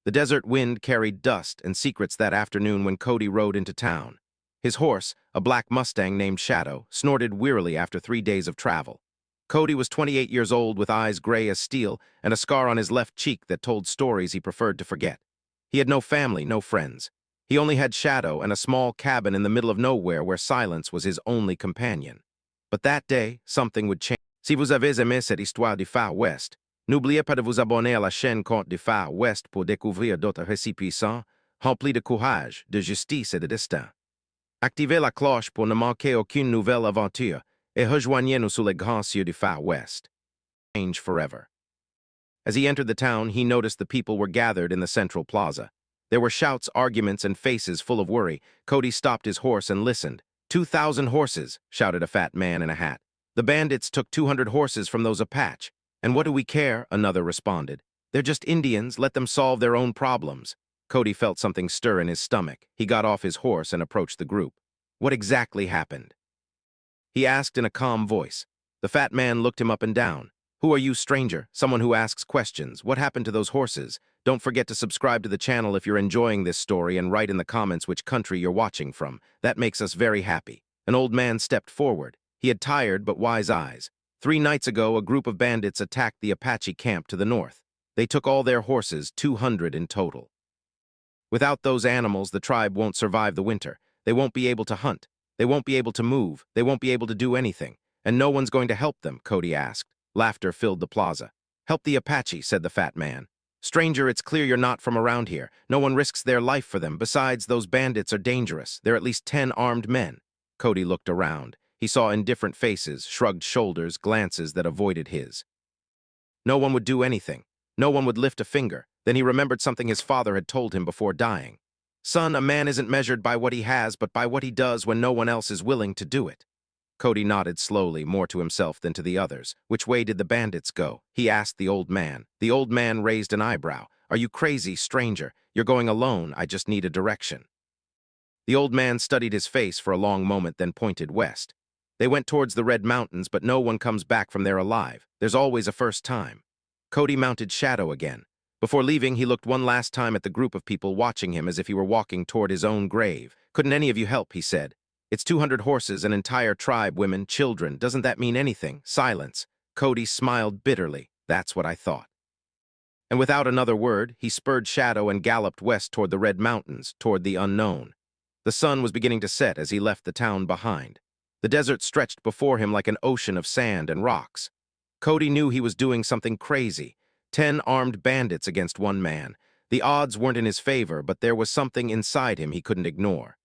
The desert wind carried dust and secrets that afternoon when Cody rode into town. His horse, a black Mustang named Shadow, snorted wearily after 3 days of travel. Cody was 28 years old with eyes gray as steel and a scar on his left cheek that told stories he preferred to forget. He had no family, no friends. He only had Shadow and a small cabin in the middle of nowhere where silence was his only companion. But that day, something would change. Si vous avez aimé cette histoire du Far West, n'oubliez pas de vous abonner à la chaîne Conte du Far West pour découvrir d'autres récits puissants, remplis de courage, de justice et de destin. Activez la cloche pour ne manquer aucune nouvelle aventure et rejoignez-nous sous les grands cieux du Far West. Change forever. As he entered the town, he noticed the people were gathered in the central plaza. There were shouts, arguments, and faces full of worry. Cody stopped his horse and listened. 2,000 horses, shouted a fat man in a hat. The bandits took 200 horses from those Apache. And what do we care? Another responded. They're just Indians, let them solve their own problems. Cody felt something stir in his stomach. He got off his horse and approached the group. What exactly happened? He asked in a calm voice. The fat man looked him up and down. Who are you, stranger? Someone who asks questions. What happened to those horses? Don't forget to subscribe to the channel if you're enjoying this story and write in the comments which country you're watching from. That makes us very happy. An old man stepped forward. He had tired but wise eyes. 3 nights ago, a group of bandits attacked the Apache camp to the north. They took all their horses, 200 in total. Without those animals, the tribe won't survive the winter. They won't be able to hunt. They won't be able to move. They won't be able to do anything. And no one's going to help them, Cody asked. Laughter filled the plaza. Help the Apache, said the fat man. Stranger, it's clear you're not from around here. No one risks their life for them. Besides, those bandits are dangerous. There are at least 10 armed men. Cody looked around. He saw indifferent faces, shrugged shoulders, glances that avoided his. No one would do anything. No one would lift a finger. Then he remembered something his father had told him before dying. Son, a man isn't measured by what he has, but by what he does when no one else is willing to do it. Cody nodded slowly, more to himself than to the others. Which way did the bandits go? He asked the old man. The old man raised an eyebrow. Are you crazy, stranger? You're going alone. I just need a direction. The old man studied his face for a long moment, then pointed west. They went towards the Red Mountains, but no one comes back from there alive. There's always a first time. Cody mounted Shadow again. Before leaving, he looked one last time at the group of people watching him as if he were walking toward his own grave. Couldn't any of you help, he said. It's 200 horses, an entire tribe, women, children. Doesn't that mean anything? Silence. Cody smiled bitterly. That's what I thought. And without another word, he spurred Shadow and galloped west toward the Red Mountains, toward the unknown. The sun was beginning to set as he left the town behind. The desert stretched before him like an ocean of sand and rocks. Cody knew he was doing something crazy. 10 armed bandits against 1 man. The odds weren't in his favor, but there was something inside him he couldn't ignore.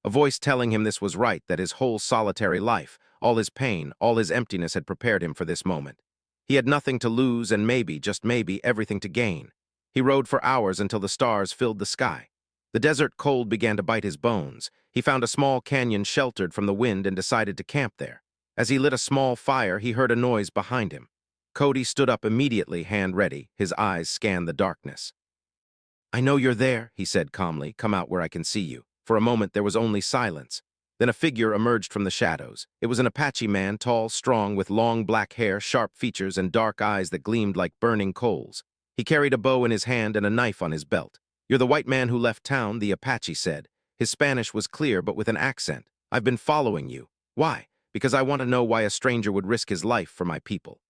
A voice telling him this was right, that his whole solitary life, all his pain, all his emptiness had prepared him for this moment. He had nothing to lose and maybe, just maybe, everything to gain. He rode for hours until the stars filled the sky. The desert cold began to bite his bones. He found a small canyon sheltered from the wind and decided to camp there. As he lit a small fire, he heard a noise behind him. Cody stood up immediately, hand ready. His eyes scanned the darkness. I know you're there, he said calmly. Come out where I can see you. For a moment, there was only silence. Then a figure emerged from the shadows. It was an Apache man, tall, strong, with long black hair, sharp features, and dark eyes that gleamed like burning coals. He carried a bow in his hand and a knife on his belt. You're the white man who left town, the Apache said. His Spanish was clear, but with an accent. I've been following you. Why? Because I want to know why a stranger would risk his life for my people.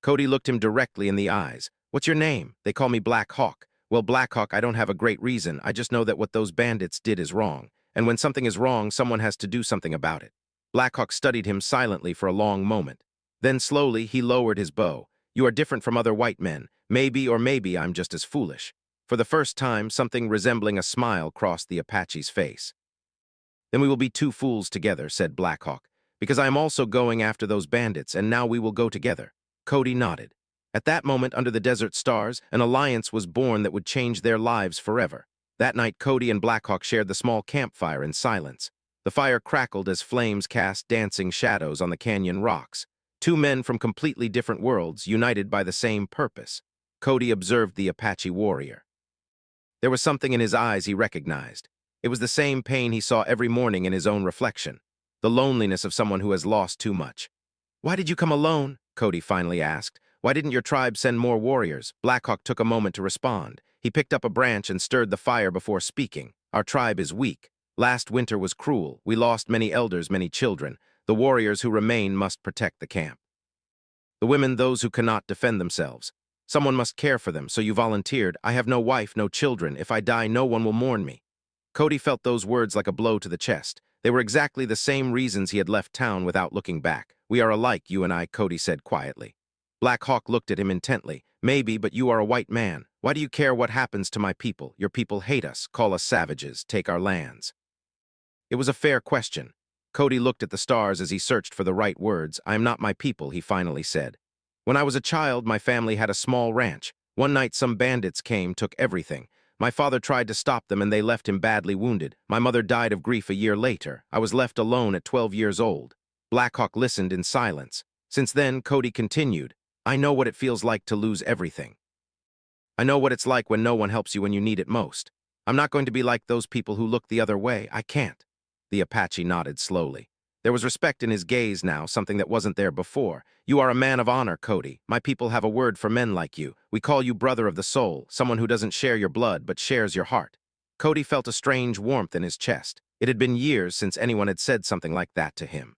Cody looked him directly in the eyes. What's your name? They call me Black Hawk. Well, Black Hawk, I don't have a great reason. I just know that what those bandits did is wrong. And when something is wrong, someone has to do something about it. Black Hawk studied him silently for a long moment. Then slowly, he lowered his bow. You are different from other white men. Maybe or maybe I'm just as foolish. For the first time, something resembling a smile crossed the Apache's face. Then we will be 2 fools together, said Black Hawk, because I am also going after those bandits, and now we will go together. Cody nodded. At that moment, under the desert stars, an alliance was born that would change their lives forever. That night, Cody and Black Hawk shared the small campfire in silence. The fire crackled as flames cast dancing shadows on the canyon rocks. 2 men from completely different worlds, united by the same purpose. Cody observed the Apache warrior. There was something in his eyes he recognized. It was the same pain he saw every morning in his own reflection. The loneliness of someone who has lost too much. Why did you come alone? Cody finally asked. Why didn't your tribe send more warriors? Black Hawk took a moment to respond. He picked up a branch and stirred the fire before speaking. Our tribe is weak. Last winter was cruel. We lost many elders, many children. The warriors who remain must protect the camp. The women, those who cannot defend themselves. Someone must care for them, so you volunteered. I have no wife, no children. If I die, no one will mourn me. Cody felt those words like a blow to the chest. They were exactly the same reasons he had left town without looking back. We are alike, you and I, Cody said quietly. Black Hawk looked at him intently. Maybe, but you are a white man. Why do you care what happens to my people? Your people hate us, call us savages, take our lands. It was a fair question. Cody looked at the stars as he searched for the right words. I am not my people, he finally said. When I was a child, my family had a small ranch. One night some bandits came, took everything. My father tried to stop them and they left him badly wounded. My mother died of grief a year later. I was left alone at 12 years old. Black Hawk listened in silence. Since then, Cody continued, I know what it feels like to lose everything. I know what it's like when no one helps you when you need it most. I'm not going to be like those people who look the other way. I can't. The Apache nodded slowly. There was respect in his gaze now, something that wasn't there before. You are a man of honor, Cody. My people have a word for men like you. We call you brother of the soul, someone who doesn't share your blood but shares your heart. Cody felt a strange warmth in his chest. It had been years since anyone had said something like that to him.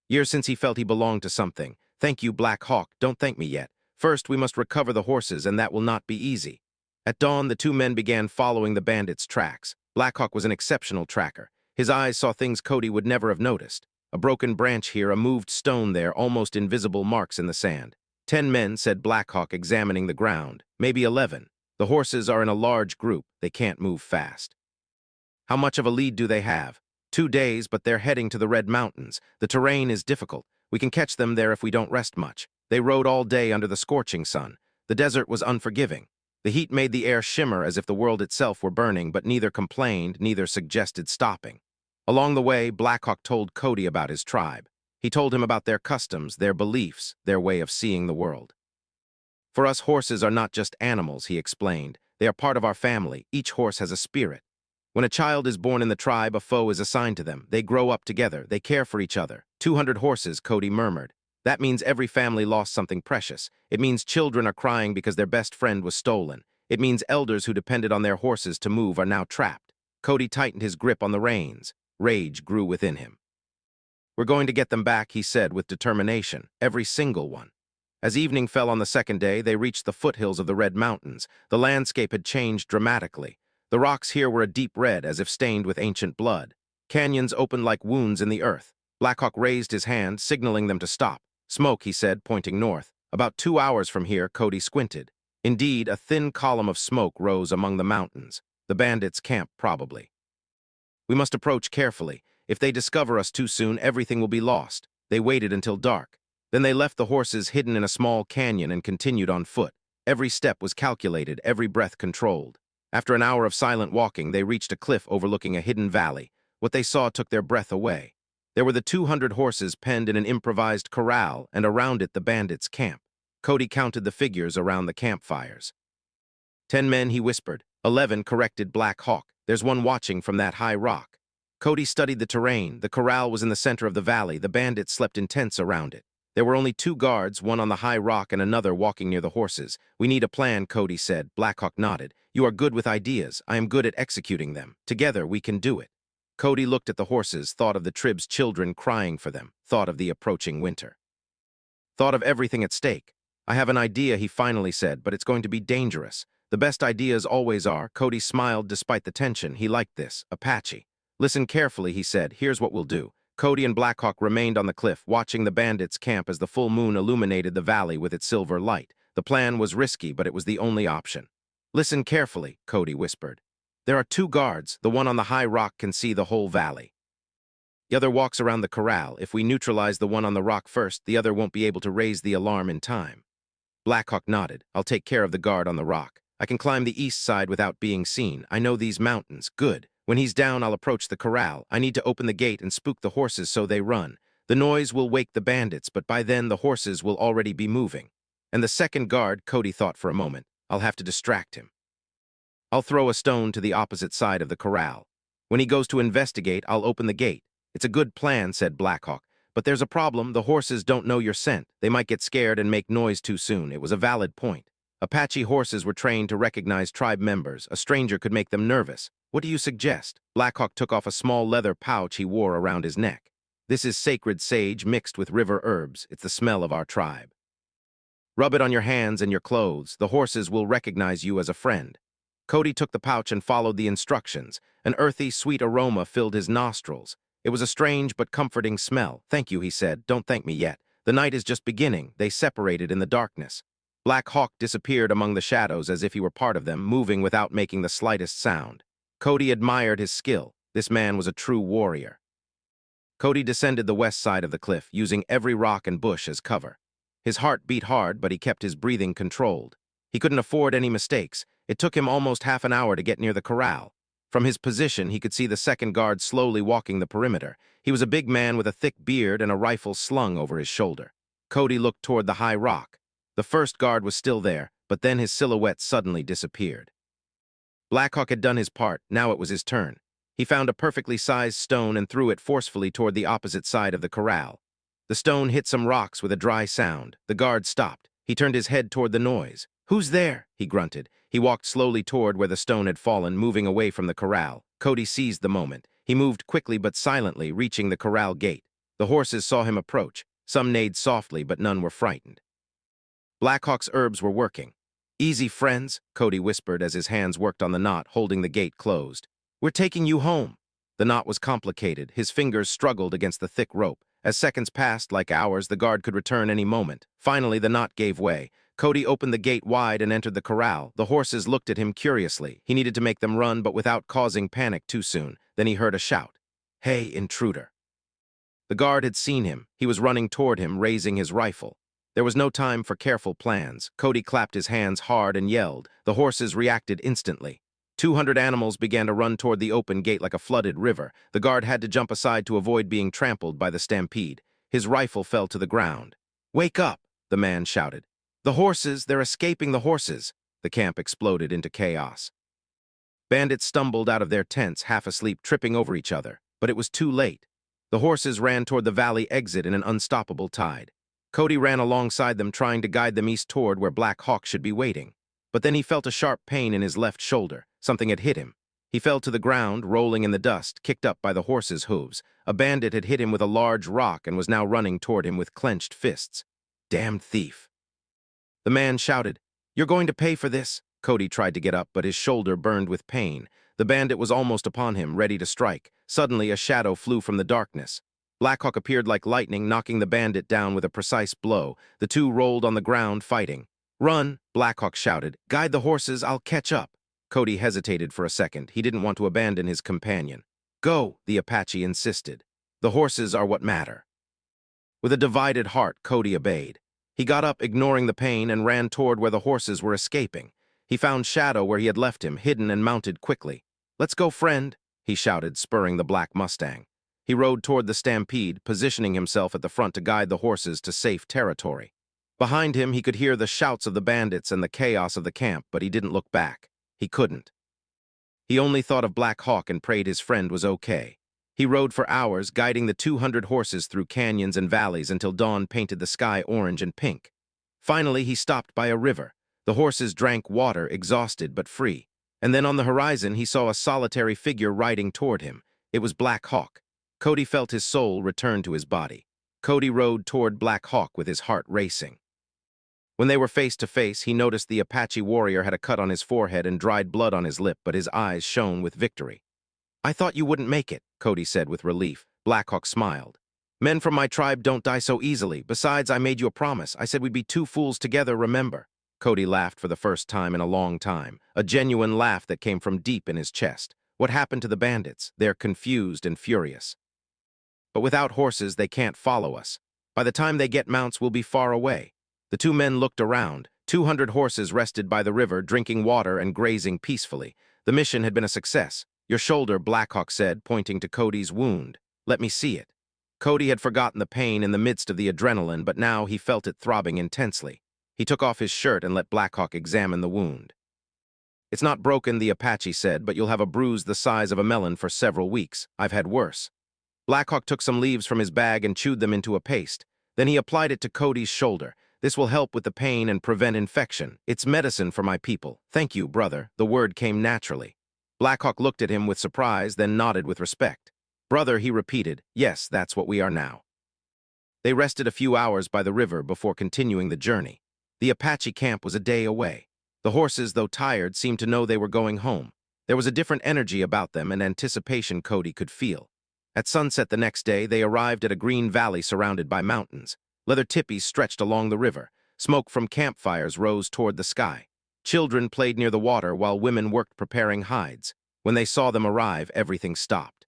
Years since he felt he belonged to something. Thank you, Black Hawk. Don't thank me yet. First, we must recover the horses, and that will not be easy. At dawn, the two men began following the bandits' tracks. Black Hawk was an exceptional tracker. His eyes saw things Cody would never have noticed. A broken branch here, a moved stone there, almost invisible marks in the sand. 10 men, said Black Hawk, examining the ground. Maybe 11. The horses are in a large group. They can't move fast. How much of a lead do they have? 2 days, but they're heading to the Red Mountains. The terrain is difficult. We can catch them there if we don't rest much. They rode all day under the scorching sun. The desert was unforgiving. The heat made the air shimmer as if the world itself were burning, but neither complained, neither suggested stopping. Along the way, Black Hawk told Cody about his tribe. He told him about their customs, their beliefs, their way of seeing the world. For us, horses are not just animals, he explained. They are part of our family. Each horse has a spirit. When a child is born in the tribe, a foe is assigned to them. They grow up together. They care for each other. 200 horses, Cody murmured. That means every family lost something precious. It means children are crying because their best friend was stolen. It means elders who depended on their horses to move are now trapped. Cody tightened his grip on the reins. Rage grew within him. We're going to get them back, he said with determination, every single one. As evening fell on the second day, they reached the foothills of the Red Mountains. The landscape had changed dramatically. The rocks here were a deep red, as if stained with ancient blood. Canyons opened like wounds in the earth. Black Hawk raised his hand, signaling them to stop. Smoke, he said, pointing north. About 2 hours from here, Cody squinted. Indeed, a thin column of smoke rose among the mountains. The bandits' camp, probably. We must approach carefully. If they discover us too soon, everything will be lost. They waited until dark. Then they left the horses hidden in a small canyon and continued on foot. Every step was calculated, every breath controlled. After an hour of silent walking, they reached a cliff overlooking a hidden valley. What they saw took their breath away. There were the 200 horses penned in an improvised corral, and around it the bandits' camp. Cody counted the figures around the campfires. 10 men, he whispered. 11, corrected Black Hawk. There's one watching from that high rock. Cody studied the terrain. The corral was in the center of the valley. The bandits slept in tents around it. There were only 2 guards, one on the high rock and another walking near the horses. We need a plan, Cody said. Black Hawk nodded. You are good with ideas. I am good at executing them. Together, we can do it. Cody looked at the horses, thought of the tribe's children crying for them, thought of the approaching winter. Thought of everything at stake. I have an idea, he finally said, but it's going to be dangerous. The best ideas always are. Cody smiled despite the tension. He liked this. Apache. Listen carefully, he said. Here's what we'll do. Cody and Black Hawk remained on the cliff, watching the bandits' camp as the full moon illuminated the valley with its silver light. The plan was risky, but it was the only option. Listen carefully, Cody whispered. There are 2 guards. The one on the high rock can see the whole valley. The other walks around the corral. If we neutralize the one on the rock first, the other won't be able to raise the alarm in time. Black Hawk nodded. I'll take care of the guard on the rock. I can climb the east side without being seen. I know these mountains. Good. When he's down, I'll approach the corral. I need to open the gate and spook the horses so they run. The noise will wake the bandits, but by then the horses will already be moving. And the second guard, Cody thought for a moment, I'll have to distract him. I'll throw a stone to the opposite side of the corral. When he goes to investigate, I'll open the gate. It's a good plan, said Black Hawk. But there's a problem. The horses don't know your scent. They might get scared and make noise too soon. It was a valid point. Apache horses were trained to recognize tribe members. A stranger could make them nervous. What do you suggest? Black Hawk took off a small leather pouch he wore around his neck. This is sacred sage mixed with river herbs. It's the smell of our tribe. Rub it on your hands and your clothes. The horses will recognize you as a friend. Cody took the pouch and followed the instructions. An earthy, sweet aroma filled his nostrils. It was a strange but comforting smell. Thank you, he said. Don't thank me yet. The night is just beginning. They separated in the darkness. Black Hawk disappeared among the shadows as if he were part of them, moving without making the slightest sound. Cody admired his skill. This man was a true warrior. Cody descended the west side of the cliff, using every rock and bush as cover. His heart beat hard, but he kept his breathing controlled. He couldn't afford any mistakes. It took him almost half an hour to get near the corral. From his position, he could see the second guard slowly walking the perimeter. He was a big man with a thick beard and a rifle slung over his shoulder. Cody looked toward the high rock. The first guard was still there, but then his silhouette suddenly disappeared. Blackhawk had done his part. Now it was his turn. He found a perfectly sized stone and threw it forcefully toward the opposite side of the corral. The stone hit some rocks with a dry sound. The guard stopped. He turned his head toward the noise. "Who's there?" he grunted. He walked slowly toward where the stone had fallen, moving away from the corral. Cody seized the moment. He moved quickly but silently, reaching the corral gate. The horses saw him approach. Some neighed softly, but none were frightened. Blackhawk's herbs were working. "Easy, friends," Cody whispered as his hands worked on the knot, holding the gate closed. "We're taking you home." The knot was complicated. His fingers struggled against the thick rope. As seconds passed, like hours, the guard could return any moment. Finally, the knot gave way. Cody opened the gate wide and entered the corral. The horses looked at him curiously. He needed to make them run, but without causing panic too soon. Then he heard a shout. "Hey, intruder." The guard had seen him. He was running toward him, raising his rifle. There was no time for careful plans. Cody clapped his hands hard and yelled. The horses reacted instantly. 200 animals began to run toward the open gate like a flooded river. The guard had to jump aside to avoid being trampled by the stampede. His rifle fell to the ground. "Wake up!" the man shouted. "The horses! They're escaping the horses!" The camp exploded into chaos. Bandits stumbled out of their tents, half asleep, tripping over each other. But it was too late. The horses ran toward the valley exit in an unstoppable tide. Cody ran alongside them, trying to guide them east toward where Black Hawk should be waiting. But then he felt a sharp pain in his left shoulder. Something had hit him. He fell to the ground, rolling in the dust, kicked up by the horse's hooves. A bandit had hit him with a large rock and was now running toward him with clenched fists. "Damned thief." The man shouted, "You're going to pay for this." Cody tried to get up, but his shoulder burned with pain. The bandit was almost upon him, ready to strike. Suddenly, a shadow flew from the darkness. Blackhawk appeared like lightning, knocking the bandit down with a precise blow. The two rolled on the ground, fighting. "Run!" Blackhawk shouted. "Guide the horses, I'll catch up." Cody hesitated for a second. He didn't want to abandon his companion. "Go," the Apache insisted. "The horses are what matter." With a divided heart, Cody obeyed. He got up, ignoring the pain, and ran toward where the horses were escaping. He found Shadow where he had left him, hidden, and mounted quickly. "Let's go, friend," he shouted, spurring the black Mustang. He rode toward the stampede, positioning himself at the front to guide the horses to safe territory. Behind him, he could hear the shouts of the bandits and the chaos of the camp, but he didn't look back. He couldn't. He only thought of Black Hawk and prayed his friend was okay. He rode for hours, guiding the 200 horses through canyons and valleys until dawn painted the sky orange and pink. Finally, he stopped by a river. The horses drank water, exhausted but free. And then on the horizon, he saw a solitary figure riding toward him. It was Black Hawk. Cody felt his soul return to his body. Cody rode toward Black Hawk with his heart racing. When they were face to face, he noticed the Apache warrior had a cut on his forehead and dried blood on his lip, but his eyes shone with victory. "I thought you wouldn't make it," Cody said with relief. Black Hawk smiled. "Men from my tribe don't die so easily. Besides, I made you a promise. I said we'd be two fools together, remember?" Cody laughed for the first time in a long time, a genuine laugh that came from deep in his chest. What happened to the bandits? They're confused and furious. But without horses, they can't follow us. By the time they get mounts, we'll be far away. The two men looked around. 200 horses rested by the river, drinking water and grazing peacefully. The mission had been a success. "Your shoulder," Blackhawk said, pointing to Cody's wound. "Let me see it." Cody had forgotten the pain in the midst of the adrenaline, but now he felt it throbbing intensely. He took off his shirt and let Blackhawk examine the wound. "It's not broken," the Apache said, "but you'll have a bruise the size of a melon for several weeks. I've had worse." Blackhawk took some leaves from his bag and chewed them into a paste. Then he applied it to Cody's shoulder. This will help with the pain and prevent infection. It's medicine for my people. Thank you, brother. The word came naturally. Blackhawk looked at him with surprise, then nodded with respect. Brother, he repeated. Yes, that's what we are now. They rested a few hours by the river before continuing the journey. The Apache camp was a day away. The horses, though tired, seemed to know they were going home. There was a different energy about them and anticipation Cody could feel. At sunset the next day, they arrived at a green valley surrounded by mountains. Leather tippies stretched along the river. Smoke from campfires rose toward the sky. Children played near the water while women worked preparing hides. When they saw them arrive, everything stopped.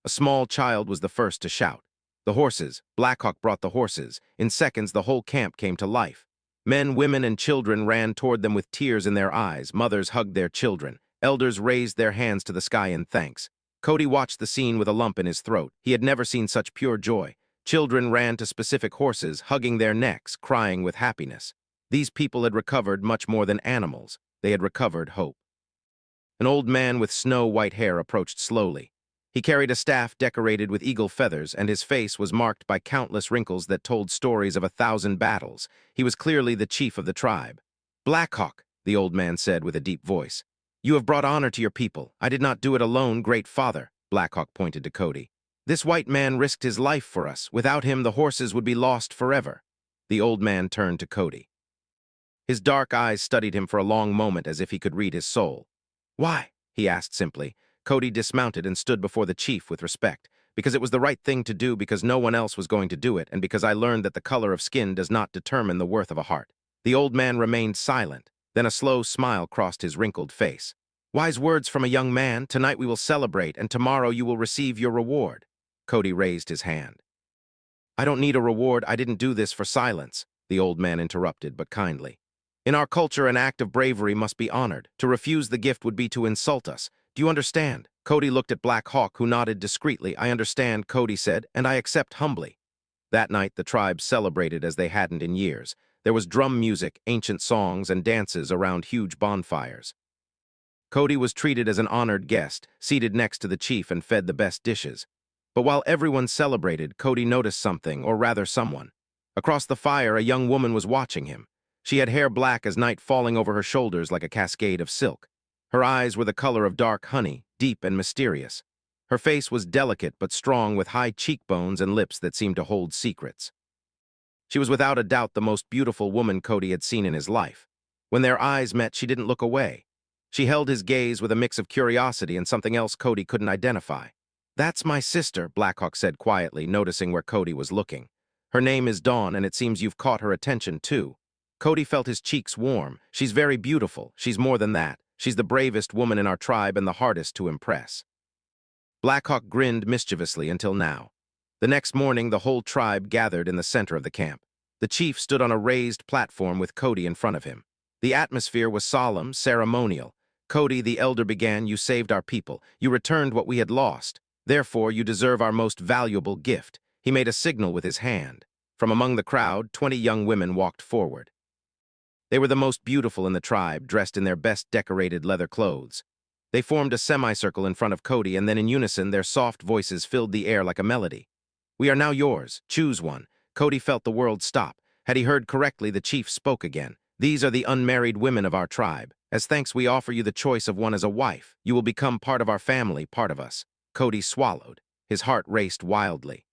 A small child was the first to shout. The horses. Blackhawk brought the horses. In seconds, the whole camp came to life. Men, women, and children ran toward them with tears in their eyes. Mothers hugged their children. Elders raised their hands to the sky in thanks. Cody watched the scene with a lump in his throat. He had never seen such pure joy. Children ran to specific horses, hugging their necks, crying with happiness. These people had recovered much more than animals. They had recovered hope. An old man with snow-white hair approached slowly. He carried a staff decorated with eagle feathers, and his face was marked by countless wrinkles that told stories of 1,000 battles. He was clearly the chief of the tribe. Blackhawk, the old man said with a deep voice. You have brought honor to your people. I did not do it alone, great father. Blackhawk pointed to Cody. This white man risked his life for us. Without him, the horses would be lost forever. The old man turned to Cody. His dark eyes studied him for a long moment as if he could read his soul. Why? He asked simply. Cody dismounted and stood before the chief with respect. Because it was the right thing to do, because no one else was going to do it, and because I learned that the color of skin does not determine the worth of a heart. The old man remained silent. Then a slow smile crossed his wrinkled face. Wise words from a young man. Tonight we will celebrate, and tomorrow you will receive your reward. Cody raised his hand. I don't need a reward. I didn't do this for silence, the old man interrupted, but kindly. In our culture, an act of bravery must be honored. To refuse the gift would be to insult us. Do you understand? Cody looked at Black Hawk, who nodded discreetly. I understand, Cody said, and I accept humbly. That night, the tribe celebrated as they hadn't in years. There was drum music, ancient songs, and dances around huge bonfires. Cody was treated as an honored guest, seated next to the chief and fed the best dishes. But while everyone celebrated, Cody noticed something, or rather someone. Across the fire, a young woman was watching him. She had hair black as night falling over her shoulders like a cascade of silk. Her eyes were the color of dark honey, deep and mysterious. Her face was delicate but strong, with high cheekbones and lips that seemed to hold secrets. She was without a doubt the most beautiful woman Cody had seen in his life. When their eyes met, she didn't look away. She held his gaze with a mix of curiosity and something else Cody couldn't identify. That's my sister, Blackhawk said quietly, noticing where Cody was looking. Her name is Dawn, and it seems you've caught her attention, too. Cody felt his cheeks warm. She's very beautiful. She's more than that. She's the bravest woman in our tribe and the hardest to impress. Blackhawk grinned mischievously until now. The next morning, the whole tribe gathered in the center of the camp. The chief stood on a raised platform with Cody in front of him. The atmosphere was solemn, ceremonial. Cody, the elder, began, You saved our people. You returned what we had lost. Therefore, you deserve our most valuable gift. He made a signal with his hand. From among the crowd, 20 young women walked forward. They were the most beautiful in the tribe, dressed in their best decorated leather clothes. They formed a semicircle in front of Cody, and then in unison, their soft voices filled the air like a melody. We are now yours. Choose one. Cody felt the world stop. Had he heard correctly, the chief spoke again. These are the unmarried women of our tribe. As thanks, we offer you the choice of one as a wife. You will become part of our family, part of us. Cody swallowed. His heart raced wildly.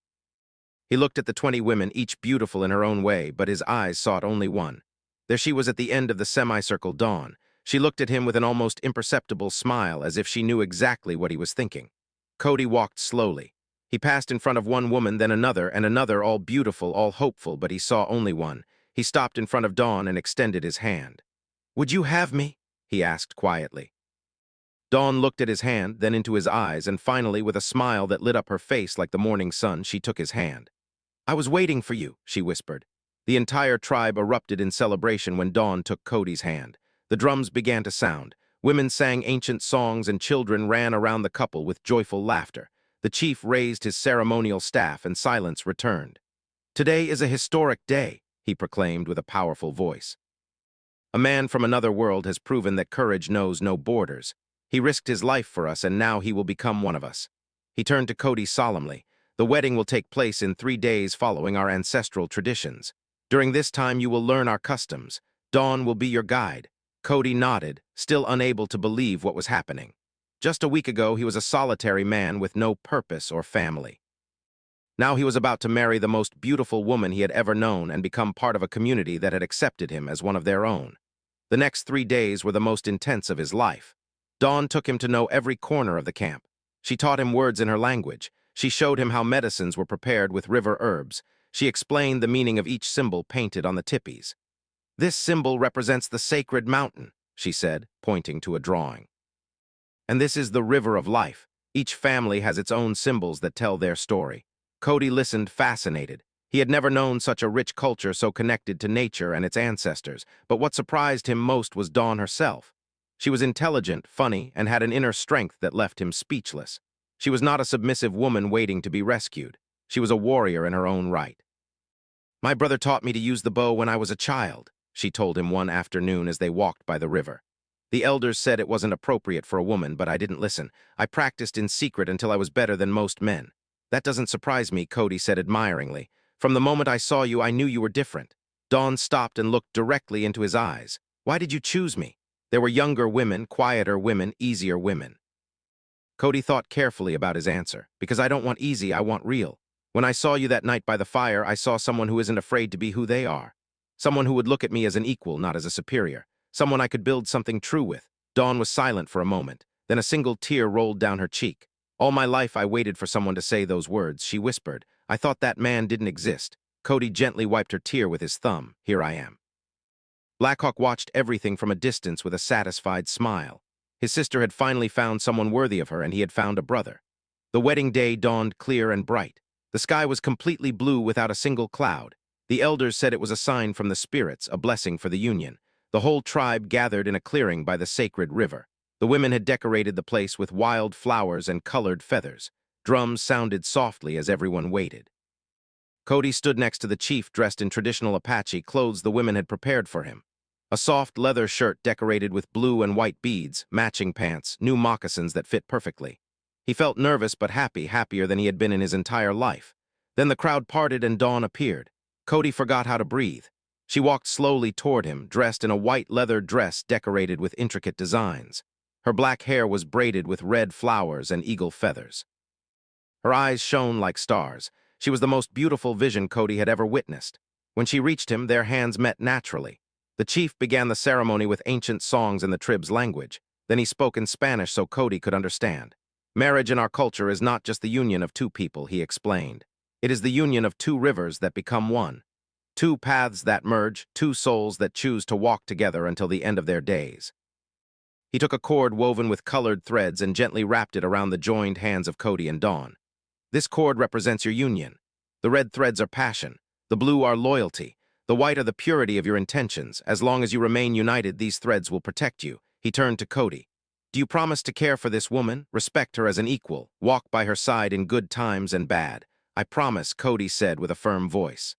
He looked at the 20 women, each beautiful in her own way, but his eyes sought only one. There she was at the end of the semicircle, Dawn. She looked at him with an almost imperceptible smile, as if she knew exactly what he was thinking. Cody walked slowly. He passed in front of one woman, then another, and another, all beautiful, all hopeful, but he saw only one. He stopped in front of Dawn and extended his hand. Would you have me? He asked quietly. Dawn looked at his hand, then into his eyes, and finally, with a smile that lit up her face like the morning sun, she took his hand. I was waiting for you, she whispered. The entire tribe erupted in celebration when Dawn took Cody's hand. The drums began to sound. Women sang ancient songs and children ran around the couple with joyful laughter. The chief raised his ceremonial staff and silence returned. Today is a historic day, he proclaimed with a powerful voice. A man from another world has proven that courage knows no borders. He risked his life for us, and now he will become one of us. He turned to Cody solemnly. The wedding will take place in 3 days following our ancestral traditions. During this time you will learn our customs. Dawn will be your guide." Cody nodded, still unable to believe what was happening. Just a week ago, he was a solitary man with no purpose or family. Now he was about to marry the most beautiful woman he had ever known and become part of a community that had accepted him as one of their own. The next 3 days were the most intense of his life. Dawn took him to know every corner of the camp. She taught him words in her language. She showed him how medicines were prepared with river herbs. She explained the meaning of each symbol painted on the tipis. "This symbol represents the sacred mountain," she said, pointing to a drawing. "And this is the river of life. Each family has its own symbols that tell their story." Cody listened, fascinated. He had never known such a rich culture so connected to nature and its ancestors, but what surprised him most was Dawn herself. She was intelligent, funny, and had an inner strength that left him speechless. She was not a submissive woman waiting to be rescued. She was a warrior in her own right. "My brother taught me to use the bow when I was a child," she told him one afternoon as they walked by the river. "The elders said it wasn't appropriate for a woman, but I didn't listen. I practiced in secret until I was better than most men." "That doesn't surprise me," Cody said admiringly. "From the moment I saw you, I knew you were different." Dawn stopped and looked directly into his eyes. "Why did you choose me?" "There were younger women, quieter women, easier women." Cody thought carefully about his answer. "Because I don't want easy, I want real. When I saw you that night by the fire, I saw someone who isn't afraid to be who they are. Someone who would look at me as an equal, not as a superior. Someone I could build something true with." Dawn was silent for a moment. Then a single tear rolled down her cheek. "All my life I waited for someone to say those words," she whispered. "I thought that man didn't exist." Cody gently wiped her tear with his thumb. "Here I am." Blackhawk watched everything from a distance with a satisfied smile. His sister had finally found someone worthy of her, and he had found a brother. The wedding day dawned clear and bright. The sky was completely blue without a single cloud. The elders said it was a sign from the spirits, a blessing for the union. The whole tribe gathered in a clearing by the sacred river. The women had decorated the place with wild flowers and colored feathers. Drums sounded softly as everyone waited. Cody stood next to the chief dressed in traditional Apache clothes the women had prepared for him. A soft leather shirt decorated with blue and white beads, matching pants, new moccasins that fit perfectly. He felt nervous but happy, happier than he had been in his entire life. Then the crowd parted and Dawn appeared. Cody forgot how to breathe. She walked slowly toward him, dressed in a white leather dress decorated with intricate designs. Her black hair was braided with red flowers and eagle feathers. Her eyes shone like stars. She was the most beautiful vision Cody had ever witnessed. When she reached him, their hands met naturally. The chief began the ceremony with ancient songs in the tribe's language. Then he spoke in Spanish so Cody could understand. "Marriage in our culture is not just the union of two people," he explained. "It is the union of two rivers that become one. Two paths that merge, two souls that choose to walk together until the end of their days." He took a cord woven with colored threads and gently wrapped it around the joined hands of Cody and Dawn. "This cord represents your union. The red threads are passion. The blue are loyalty. The white are the purity of your intentions. As long as you remain united, these threads will protect you." He turned to Cody. "Do you promise to care for this woman, respect her as an equal, walk by her side in good times and bad?" "I promise," Cody said with a firm voice.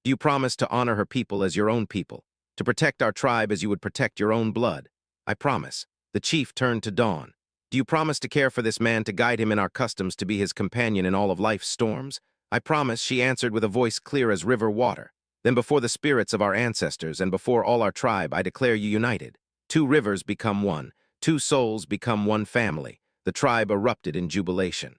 "Do you promise to honor her people as your own people, to protect our tribe as you would protect your own blood?" "I promise." The chief turned to Dawn. "Do you promise to care for this man, to guide him in our customs, to be his companion in all of life's storms?" "I promise," she answered with a voice clear as river water. "Then before the spirits of our ancestors and before all our tribe, I declare you united. Two rivers become one. Two souls become one family." The tribe erupted in jubilation.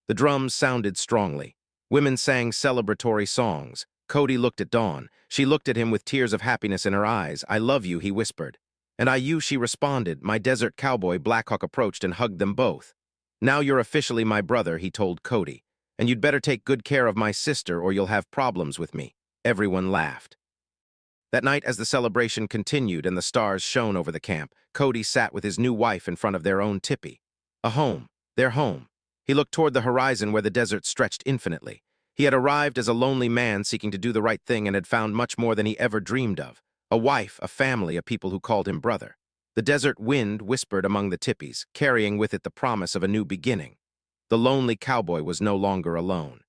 The drums sounded strongly. Women sang celebratory songs. Cody looked at Dawn. She looked at him with tears of happiness in her eyes. "I love you," he whispered. "And I you," she responded. "My desert cowboy." Blackhawk approached and hugged them both. "Now you're officially my brother," he told Cody. "And you'd better take good care of my sister or you'll have problems with me." Everyone laughed. That night, as the celebration continued and the stars shone over the camp, Cody sat with his new wife in front of their own tipi. A home. Their home. He looked toward the horizon where the desert stretched infinitely. He had arrived as a lonely man seeking to do the right thing and had found much more than he ever dreamed of. A wife, a family, a people who called him brother. The desert wind whispered among the tipis, carrying with it the promise of a new beginning. The lonely cowboy was no longer alone.